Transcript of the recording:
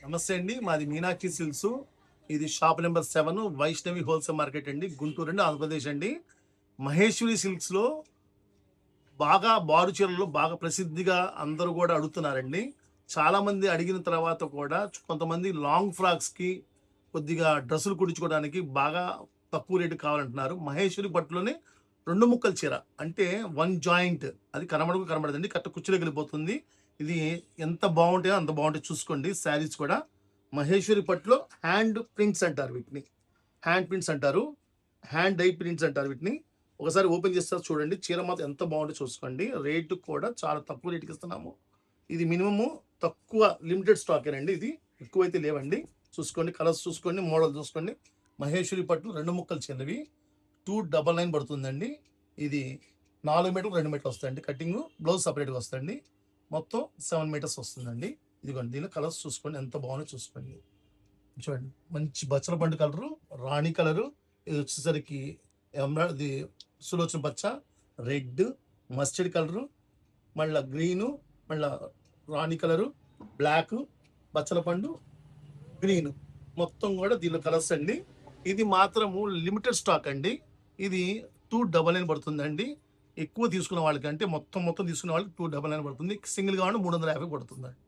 నమస్తే అండి. మాది మీనాక్షి సిల్క్స్. ఇది shop number 7 Vaishnavi wholesale market అండి, గుంటూరు అండి, ఆంధ్రప్రదేశ్ అండి. మహేశ్వరి సిల్క్స్లో బాగా బారు చీరలు బాగా ప్రసిద్ధిగా అందరూ కూడా అడుగుతున్నారండి. చాలామంది అడిగిన తర్వాత కూడా కొంతమంది లాంగ్ ఫ్రాక్స్కి కొద్దిగా డ్రెస్సులు కుట్టించుకోవడానికి బాగా తక్కువ రేటు కావాలంటున్నారు. మహేశ్వరి పట్టులోనే 2 ముక్కల చీర అంటే 1 జాయింట్, అది కనబడదండి, కరెక్ట్ కుర్చీలోకి వెళ్ళిపోతుంది. ఇది ఎంత బాగుంటాయో అంత బాగుంటాయి, చూసుకోండి. శారీస్ కూడా మహేశ్వరి పట్టులో హ్యాండ్ ప్రింట్స్ అంటారు వీటిని, హ్యాండ్ డై ప్రింట్స్ అంటారు వీటిని. ఒకసారి ఓపెన్ చేస్తారు చూడండి, చీర మాత్రం ఎంత బాగుంటుందో చూసుకోండి. రేటు కూడా చాలా తక్కువ రేటుకి ఇస్తున్నాము. ఇది మినిమము తక్కువ లిమిటెడ్ స్టాకేనండి, ఇది ఎక్కువైతే లేవండి. చూసుకోండి, కలర్స్ చూసుకోండి, మోడల్ చూసుకోండి. మహేశ్వరి పట్టు 2 ముక్కలు చిన్నవి 299 పడుతుందండి. ఇది 4 మీటర్లు 2 మీటర్లు వస్తాయండి కటింగ్. బ్లౌజ్ సపరేట్గా వస్తుంది. మొత్తం 7 మీటర్స్ వస్తుందండి. ఇదిగోండి, దీనిలో కలర్స్ చూసుకోండి, ఎంత బాగుందో చూసుకోండి. చూడండి, మంచి బచ్చల పండు కలరు, రాణి కలరు, ఇది వచ్చేసరికి ఇది సులోచన పచ్చ, రెడ్, మస్టర్డ్ కలరు, మళ్ళీ గ్రీను, మళ్ళీ రాణి కలరు, బ్లాక్, బచ్చల పండు, గ్రీన్, మొత్తం కూడా దీనిలో కలర్స్ అండి. ఇది మాత్రము లిమిటెడ్ స్టాక్ అండి. ఇది 299 పడుతుందండి. ఎక్కువ తీసుకున్న వాళ్ళకి అంటే మొత్తం తీసుకునే వాళ్ళకి 299 పడుతుంది. సింగిల్ కావాలి 350 పడుతుందండి.